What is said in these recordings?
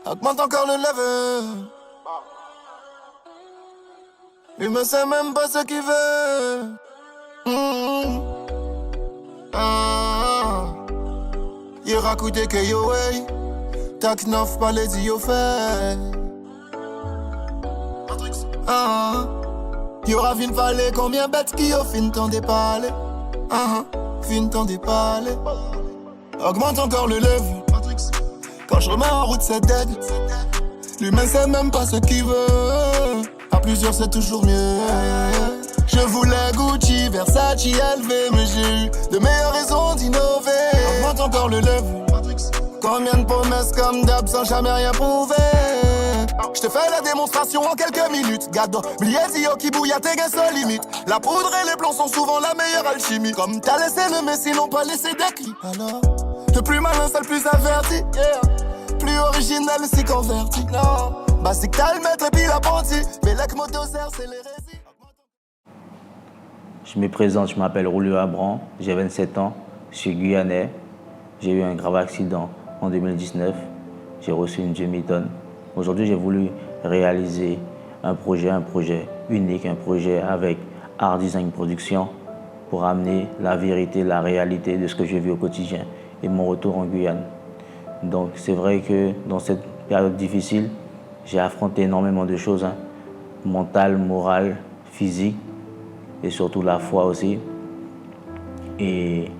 Augmente encore le level. Il me sait même pas ce qu'il veut. Il raconte que yo way. Tac neuf pas les dit yo fait. Y aura fin fallait combien bêtes qui yo fin t'en déparler. Fin t'en déparler. Augmente encore le level. Quand je remets en route c'est dead. L'humain sait même pas ce qu'il veut. À plusieurs c'est toujours mieux. Je voulais Gucci, Versace, LV, mais j'ai eu de meilleures raisons d'innover. Augmente encore le level. Combien de promesses comme d'hab sans jamais rien prouver. Je te fais la démonstration en quelques minutes. Gado, Bliezio qui bouille à tes gains sans limite. La poudre et les plans sont souvent la meilleure alchimie. Comme t'as laissé le Messi, n'ont pas laissé des clips. Alors, le plus malin c'est le plus averti, yeah. Plus original si converti, non. Basique t'as le maître et puis l'apprenti. Mais la motosaire c'est l'hérésie. Je me présente, je m'appelle Roulio Abran, j'ai 27 ans, je suis guyanais. J'ai eu un grave accident en 2019, j'ai reçu une demi-tonne. Aujourd'hui, j'ai voulu réaliser un projet unique, un projet avec Art Design Production pour amener la vérité, la réalité de ce que je vis au quotidien et mon retour en Guyane. Donc c'est vrai que dans cette période difficile, j'ai affronté énormément de choses, mentales, morales, physiques et surtout la foi aussi. Et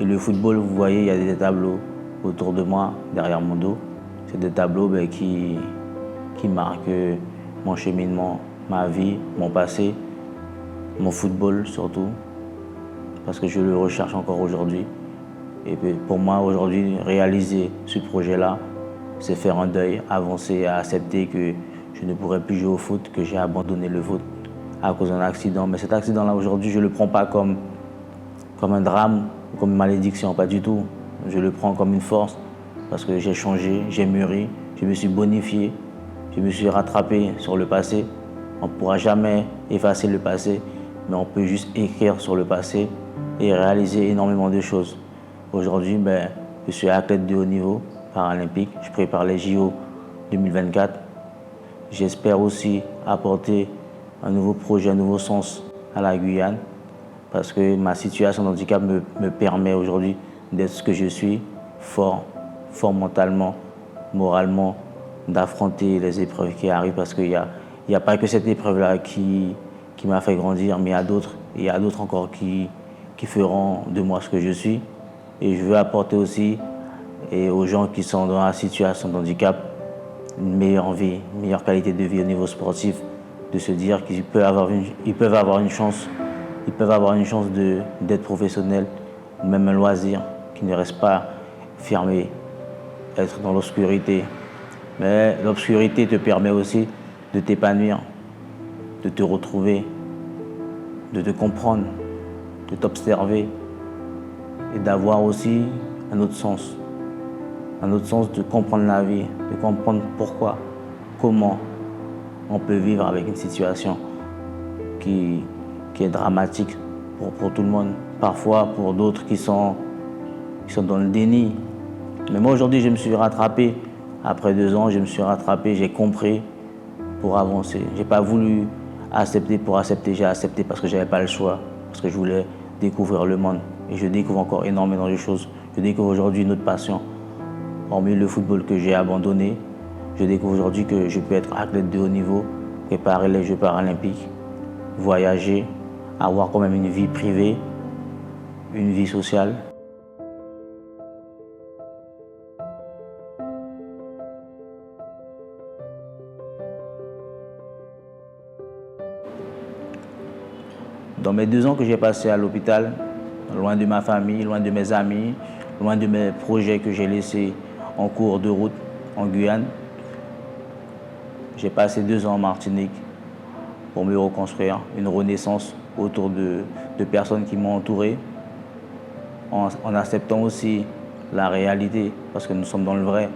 le football, vous voyez, il y a des tableaux autour de moi, derrière mon dos. C'est des tableaux qui marquent mon cheminement, ma vie, mon passé, mon football surtout, parce que je le recherche encore aujourd'hui. Et pour moi, aujourd'hui, réaliser ce projet-là, c'est faire un deuil, avancer, accepter que je ne pourrai plus jouer au foot, que j'ai abandonné le foot à cause d'un accident. Mais cet accident-là, aujourd'hui, je ne le prends pas comme un drame, comme une malédiction, pas du tout. Je le prends comme une force parce que j'ai changé, j'ai mûri, je me suis bonifié, je me suis rattrapé sur le passé. On ne pourra jamais effacer le passé, mais on peut juste écrire sur le passé et réaliser énormément de choses. Aujourd'hui, je suis athlète de haut niveau paralympique, je prépare les JO 2024. J'espère aussi apporter un nouveau projet, un nouveau sens à la Guyane, parce que ma situation de handicap me permet aujourd'hui d'être ce que je suis, fort mentalement, moralement, d'affronter les épreuves qui arrivent, parce qu'il n'y a pas que cette épreuve-là qui m'a fait grandir, mais il y a d'autres encore qui feront de moi ce que je suis. Et je veux apporter aussi aux gens qui sont dans la situation de handicap une meilleure vie, une meilleure qualité de vie au niveau sportif, de se dire qu'ils peuvent avoir une chance d'être professionnels, ou même un loisir, qui ne reste pas fermé, être dans l'obscurité. Mais l'obscurité te permet aussi de t'épanouir, de te retrouver, de te comprendre, de t'observer et d'avoir aussi un autre sens de comprendre la vie, de comprendre pourquoi, comment on peut vivre avec une situation qui est dramatique pour tout le monde. Parfois pour d'autres qui sont dans le déni. Mais moi aujourd'hui je me suis rattrapé. Après 2 ans, je me suis rattrapé, j'ai compris pour avancer. Je n'ai pas voulu accepter pour accepter, j'ai accepté parce que je n'avais pas le choix, parce que je voulais découvrir le monde. Et je découvre encore énormément de choses. Je découvre aujourd'hui une autre passion. Hormis le football que j'ai abandonné, je découvre aujourd'hui que je peux être athlète de haut niveau, préparer les Jeux paralympiques, voyager, avoir quand même une vie privée, une vie sociale. Dans mes 2 ans que j'ai passés à l'hôpital, loin de ma famille, loin de mes amis, loin de mes projets que j'ai laissés en cours de route en Guyane, j'ai passé 2 ans en Martinique pour me reconstruire, une renaissance autour de personnes qui m'ont entouré, en acceptant aussi la réalité, parce que nous sommes dans le vrai.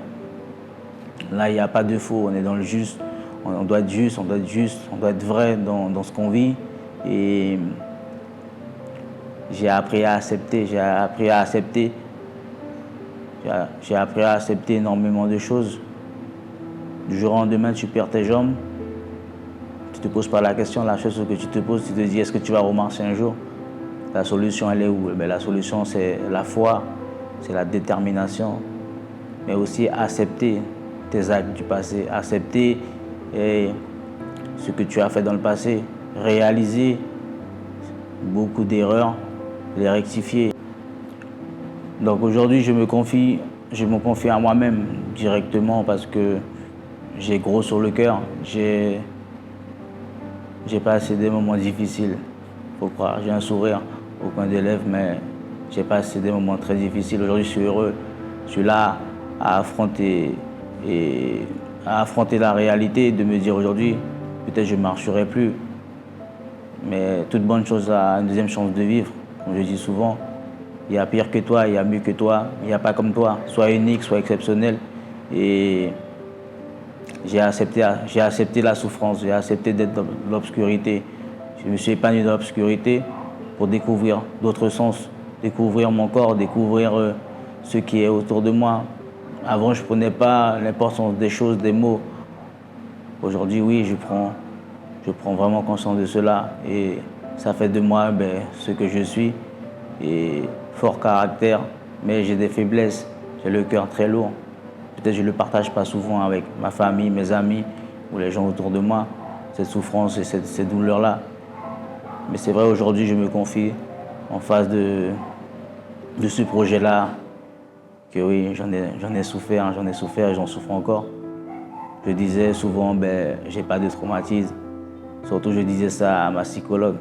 Là, il n'y a pas de faux, on est dans le juste. On doit être juste, on doit être vrai dans ce qu'on vit. Et j'ai appris à accepter, j'ai appris à accepter énormément de choses. du jour au lendemain, tu perds tes jambes, tu ne te poses pas la question. La chose que tu te poses, tu te dis, est-ce que tu vas remarcher un jour? La solution, elle est où? La solution, c'est la foi, c'est la détermination, mais aussi accepter tes actes du passé, accepter ce que tu as fait dans le passé, réaliser beaucoup d'erreurs, les rectifier. Donc aujourd'hui, je me confie à moi-même directement parce que j'ai gros sur le cœur. J'ai passé des moments difficiles, faut croire. J'ai un sourire au coin des lèvres, mais j'ai passé des moments très difficiles. Aujourd'hui, je suis heureux. Je suis là à affronter la réalité, de me dire aujourd'hui, peut-être je ne marcherai plus. Mais toute bonne chose a une deuxième chance de vivre. Comme je dis souvent, il y a pire que toi, il y a mieux que toi, il n'y a pas comme toi. Sois unique, sois exceptionnel. Et j'ai accepté la souffrance, j'ai accepté d'être dans l'obscurité. Je me suis épanoui dans l'obscurité pour découvrir d'autres sens, découvrir mon corps, découvrir ce qui est autour de moi. Avant, je ne prenais pas l'importance des choses, des mots. Aujourd'hui, oui, je prends vraiment conscience de cela. Et ça fait de moi ce que je suis. Et fort caractère, mais j'ai des faiblesses. J'ai le cœur très lourd. Peut-être que je ne le partage pas souvent avec ma famille, mes amis ou les gens autour de moi, cette souffrance et cette douleur-là. Mais c'est vrai, aujourd'hui, je me confie en face de ce projet-là, que oui, j'en ai souffert, j'en souffre encore. Je disais souvent, j'ai pas de traumatisme. Surtout, je disais ça à ma psychologue.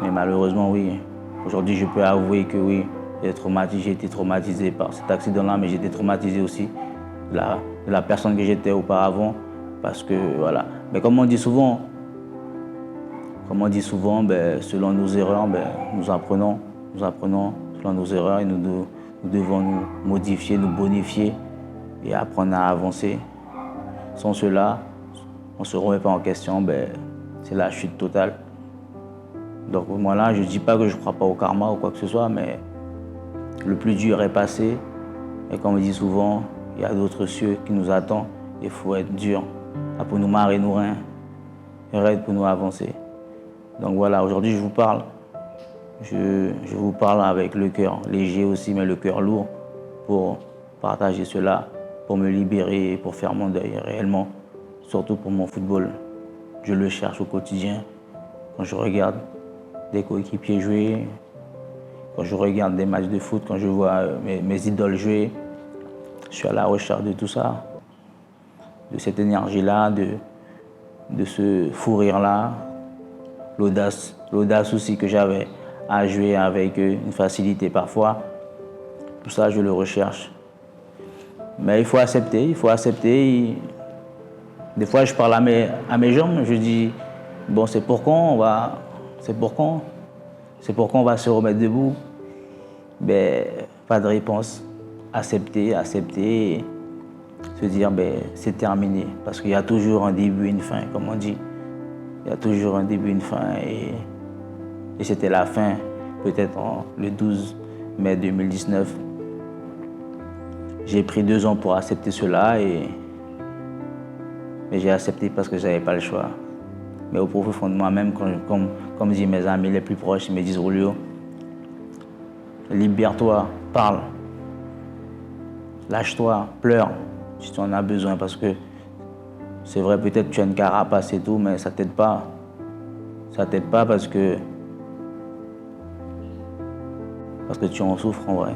Mais malheureusement, oui, aujourd'hui, je peux avouer que oui, j'ai été traumatisé par cet accident-là, mais j'ai été traumatisé aussi de la personne que j'étais auparavant. Parce que, voilà. Mais comme on dit souvent, selon nos erreurs, nous apprenons selon nos erreurs et nous devons nous modifier, nous bonifier et apprendre à avancer. Sans cela, on ne se remet pas en question, c'est la chute totale. Donc moi là, je ne dis pas que je ne crois pas au karma ou quoi que ce soit, mais le plus dur est passé. Et comme on dit souvent, il y a d'autres cieux qui nous attendent. Il faut être dur pour nous marrer nos reins et raide pour nous avancer. Donc voilà, aujourd'hui je vous parle. Je vous parle avec le cœur léger aussi, mais le cœur lourd pour partager cela, pour me libérer, pour faire mon deuil réellement, surtout pour mon football. Je le cherche au quotidien. Quand je regarde des coéquipiers jouer, quand je regarde des matchs de foot, quand je vois mes idoles jouer, je suis à la recherche de tout ça, de cette énergie-là, de ce fou rire-là, l'audace aussi que j'avais à jouer avec une facilité parfois. Tout ça, je le recherche. Mais il faut accepter. Des fois, je parle à mes jambes, je dis, bon, c'est pour quand on va se remettre debout. Pas de réponse. Accepter, se dire, c'est terminé. Parce qu'il y a toujours un début et une fin, comme on dit. Il y a toujours un début et une fin. Et c'était la fin, peut-être le 12 mai 2019. J'ai pris 2 ans pour accepter cela, mais j'ai accepté parce que je n'avais pas le choix. Mais au profond fond de moi-même, comme disent mes amis les plus proches, ils me disent, Rolio, libère-toi, parle, lâche-toi, pleure si tu en as besoin, parce que c'est vrai, peut-être tu as une carapace et tout, mais ça t'aide pas. Ça t'aide pas parce que tu en souffres en vrai.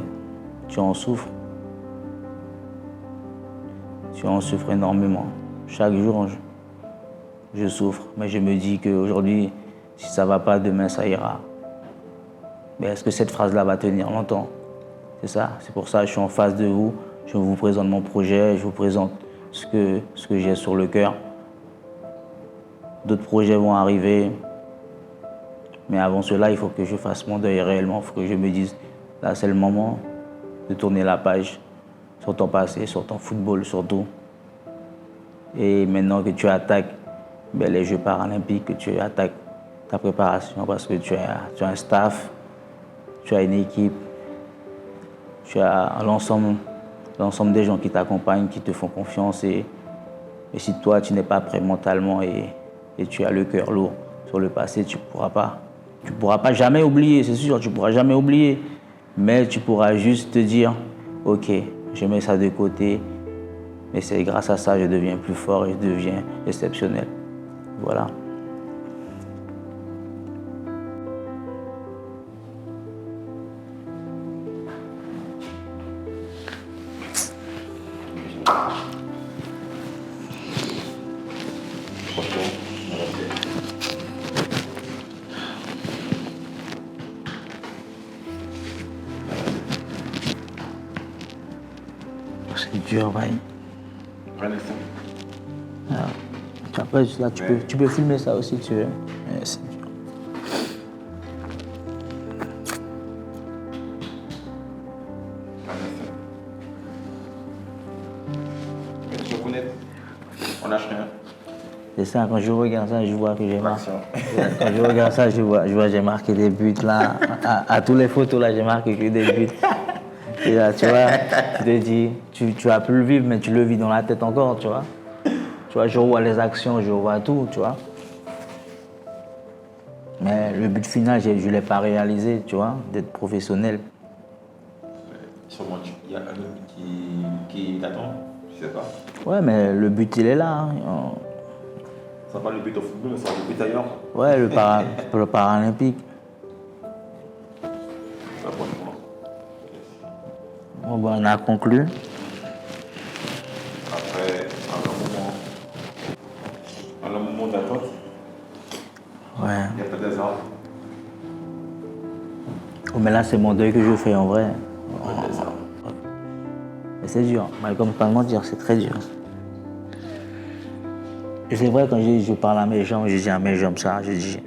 Tu en souffres. Tu en souffres énormément. Chaque jour, je souffre, mais je me dis qu'aujourd'hui, si ça ne va pas, demain, ça ira. Mais est-ce que cette phrase-là va tenir longtemps? C'est ça, c'est pour ça que je suis en face de vous. Je vous présente mon projet, je vous présente ce que j'ai sur le cœur. D'autres projets vont arriver. Mais avant cela, il faut que je fasse mon deuil réellement. Il faut que je me dise, là, c'est le moment de tourner la page sur ton passé, sur ton football surtout. Et maintenant que tu attaques les Jeux paralympiques, que tu attaques ta préparation parce que tu as un staff, tu as une équipe, tu as l'ensemble des gens qui t'accompagnent, qui te font confiance et Mais si toi, tu n'es pas prêt mentalement et tu as le cœur lourd sur le passé, tu pourras pas. Tu pourras pas jamais oublier, c'est sûr, tu pourras jamais oublier. Mais tu pourras juste te dire, ok, je mets ça de côté, mais c'est grâce à ça que je deviens plus fort et je deviens exceptionnel. Voilà. C'est dur, ouais. Alors, après, là, tu peux filmer ça aussi, si tu veux. Mais c'est dur. Tu reconnais, on lâche rien. C'est ça, quand je regarde ça, je vois que j'ai marqué. Quand je regarde ça, je vois j'ai marqué des buts là. À toutes les photos là, j'ai marqué que des buts. Et là, tu vois, tu te dis, tu vas plus le vivre, mais tu le vis dans la tête encore, tu vois. Tu vois, je revois les actions, je revois tout, tu vois. Mais le but final, je ne l'ai pas réalisé, tu vois, d'être professionnel. Sûrement, il y a un autre qui t'attend, je sais pas. Ouais, mais le but, il est là. Hein. Ça pas le but au football, mais ça le but ailleurs. Ouais, le paralympique. Ça, franchement. Bon, ben, on a conclu. Après, un moment d'attente, Ouais. il y a pas des arbres. Oh, mais là, c'est mon deuil que je fais en vrai. Ouais, des arbres. Mais c'est dur. Malcolm, pas mentir, c'est très dur. Et c'est vrai, quand je parle à mes gens, je dis à mes gens ça, je dis.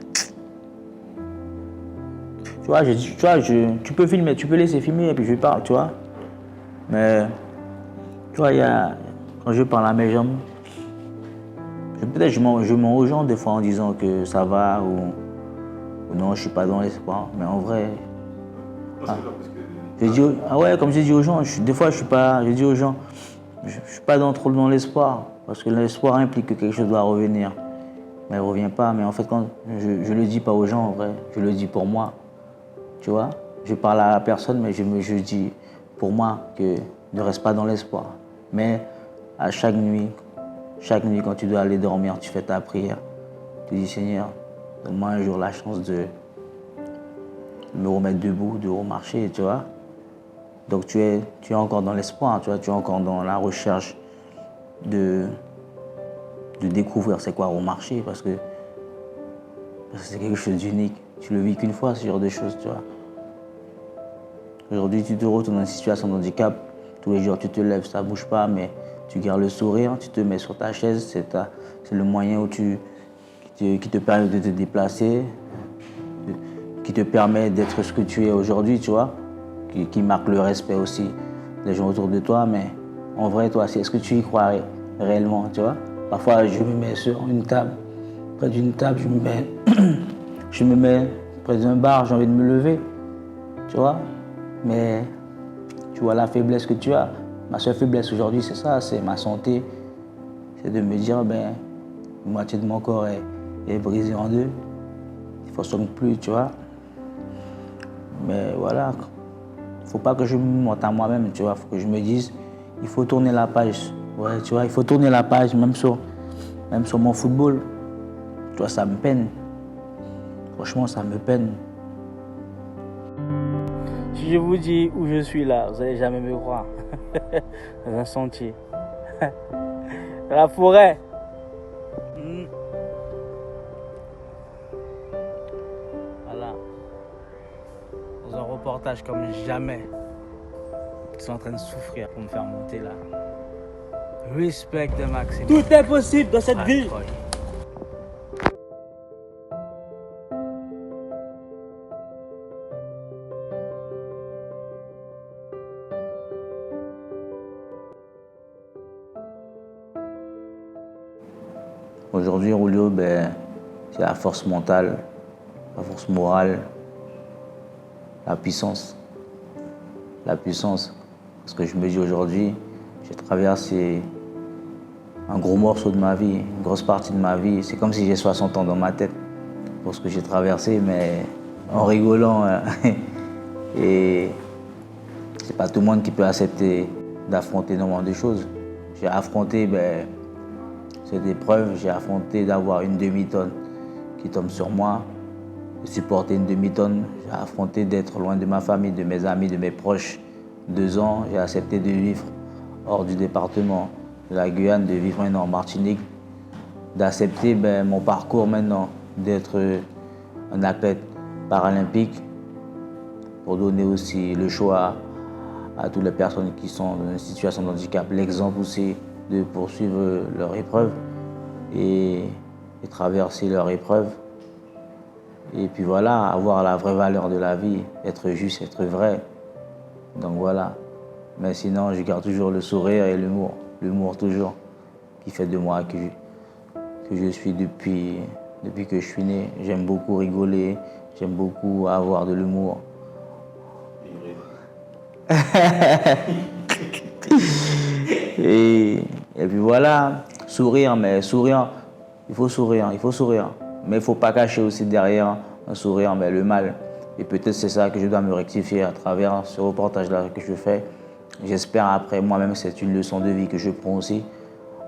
Tu vois, tu peux filmer, tu peux laisser filmer et puis je parle, tu vois. Mais, tu vois, quand je parle à mes gens, peut-être je mens aux gens des fois en disant que ça va ou non, je suis pas dans l'espoir. Mais en vrai, je dis, ah ouais, comme j'ai dit aux gens, des fois je dis aux gens, je suis pas trop dans l'espoir. Parce que l'espoir implique que quelque chose doit revenir. Mais elle ne revient pas. Mais en fait, quand je le dis pas aux gens, en vrai, je le dis pour moi. Tu vois, je parle à la personne, mais je dis pour moi que ne reste pas dans l'espoir. Mais à chaque nuit, quand tu dois aller dormir, tu fais ta prière. Tu dis, Seigneur, donne-moi un jour la chance de me remettre debout, de remarcher, tu vois. Donc tu es encore dans l'espoir, tu vois, tu es encore dans la recherche de découvrir c'est quoi remarcher parce que c'est quelque chose d'unique. Tu le vis qu'une fois, ce genre de choses, tu vois. Aujourd'hui, tu te retrouves dans une situation de handicap. Tous les jours, tu te lèves, ça ne bouge pas, mais tu gardes le sourire, tu te mets sur ta chaise. C'est le moyen qui te permet de te déplacer, qui te permet d'être ce que tu es aujourd'hui, tu vois, qui marque le respect aussi des gens autour de toi. Mais en vrai, toi, est-ce que tu y crois réellement, tu vois? Parfois, je me mets sur une table, près d'une table, je me mets près d'un bar, j'ai envie de me lever, tu vois. Mais tu vois la faiblesse que tu as. Ma seule faiblesse aujourd'hui, c'est ça, c'est ma santé. C'est de me dire, ben, la moitié de mon corps est brisée en deux. Il ne fonctionne plus, tu vois. Mais voilà, il ne faut pas que je me monte à moi-même, tu vois. Il faut que je me dise, il faut tourner la page. Ouais, tu vois, il faut tourner la page, même sur mon football. Tu vois, ça me peine. Franchement, ça me peine. Si je vous dis où je suis là, vous n'allez jamais me croire. Dans un sentier. Dans la forêt. Voilà. Dans un reportage comme jamais. Ils sont en train de souffrir pour me faire monter là. Respect de maximum. Tout est possible dans cette vie. Aujourd'hui, Julio, ben, c'est la force mentale, la force morale, la puissance. La puissance. Parce que je me dis aujourd'hui, j'ai traversé un gros morceau de ma vie, une grosse partie de ma vie. C'est comme si j'ai 60 ans dans ma tête pour ce que j'ai traversé, mais en rigolant. Et c'est pas tout le monde qui peut accepter d'affronter énormément de choses. J'ai affronté cette épreuve, j'ai affronté d'avoir une demi-tonne qui tombe sur moi, de supporter une demi-tonne. J'ai affronté d'être loin de ma famille, de mes amis, de mes proches. 2 ans, j'ai accepté de vivre hors du département de la Guyane, de vivre maintenant en Martinique, d'accepter mon parcours maintenant, d'être un athlète paralympique, pour donner aussi le choix à toutes les personnes qui sont dans une situation de handicap, l'exemple aussi de poursuivre leur épreuve et traverser leur épreuve. Et puis voilà, avoir la vraie valeur de la vie, être juste, être vrai. Donc voilà. Mais sinon, je garde toujours le sourire et l'humour. L'humour toujours, qui fait de moi que je suis depuis que je suis né. J'aime beaucoup rigoler, j'aime beaucoup avoir de l'humour. et puis voilà, sourire, mais sourire, il faut sourire. Mais il ne faut pas cacher aussi derrière un sourire le mal. Et peut-être c'est ça que je dois me rectifier à travers ce reportage-là que je fais. J'espère après, moi-même, c'est une leçon de vie que je prends aussi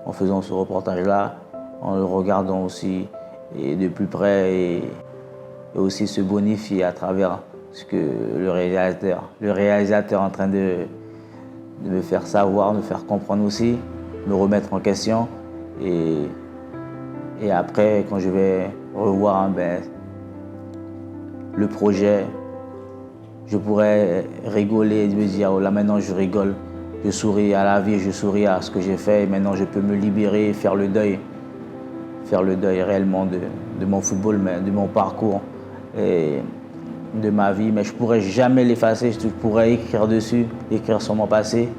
en faisant ce reportage-là, en le regardant aussi et de plus près et aussi se bonifier à travers ce que le réalisateur est en train de me faire savoir, me faire comprendre aussi, me remettre en question. Et après, quand je vais revoir le projet, je pourrais rigoler et me dire, oh là maintenant je rigole, je souris à la vie, je souris à ce que j'ai fait, et maintenant je peux me libérer, faire le deuil réellement de mon football, mais de mon parcours et de ma vie. Mais je ne pourrais jamais l'effacer, je pourrais écrire dessus, écrire sur mon passé,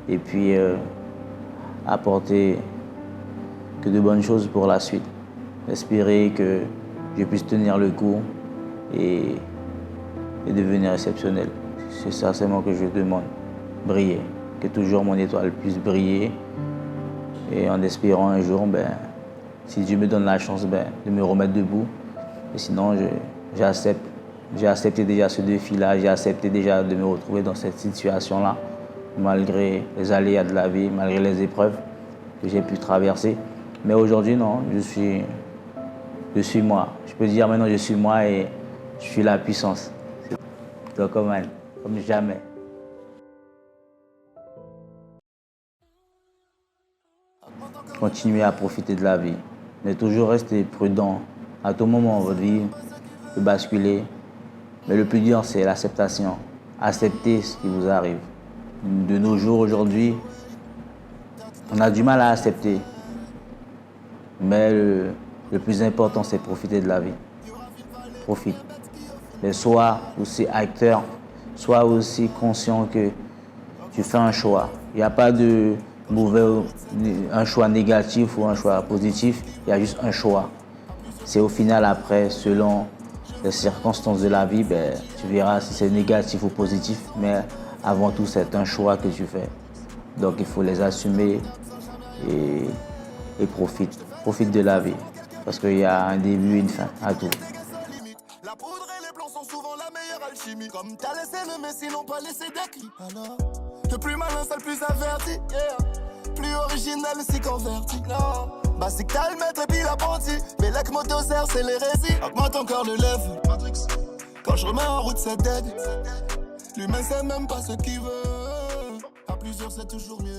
et puis apporter que de bonnes choses pour la suite. Espérer que je puisse tenir le coup et devenir exceptionnel. C'est ça seulement que je demande, briller, que toujours mon étoile puisse briller et en espérant un jour, si Dieu me donne la chance de me remettre debout. Et sinon, j'accepte. J'ai accepté déjà ce défi-là, j'ai accepté déjà de me retrouver dans cette situation-là, malgré les aléas de la vie, malgré les épreuves que j'ai pu traverser. Mais aujourd'hui, non, je suis moi. Je peux dire maintenant, je suis moi et je suis la puissance. Donc, comme jamais. Continuez à profiter de la vie, mais toujours rester prudent. À tout moment, votre vie peut basculer. Mais le plus dur, c'est l'acceptation. Accepter ce qui vous arrive. De nos jours, aujourd'hui, on a du mal à accepter. Mais le plus important, c'est profiter de la vie. Profite. Mais sois aussi acteur, sois aussi conscient que tu fais un choix. Il n'y a pas de un choix négatif ou un choix positif, il y a juste un choix. C'est au final après, selon les circonstances de la vie, tu verras si c'est négatif ou positif, mais avant tout, c'est un choix que tu fais. Donc il faut les assumer et profite de la vie, parce qu'il y a un début et une fin à tout. La poudre et les plans sont souvent la meilleure alchimie. Comme t'as laissé le Messi, n'ont pas laissé d'écrit. Alors, le plus malin, c'est le plus averti. Yeah. Plus original, si converti. Non. C'est que t'as le maître et puis l'apprenti. Mais la motosère, c'est l'hérésie. Augmente encore le level. Quand je remets en route, c'est dead. L'humain, c'est même pas ce qu'il veut. À plusieurs, c'est toujours mieux.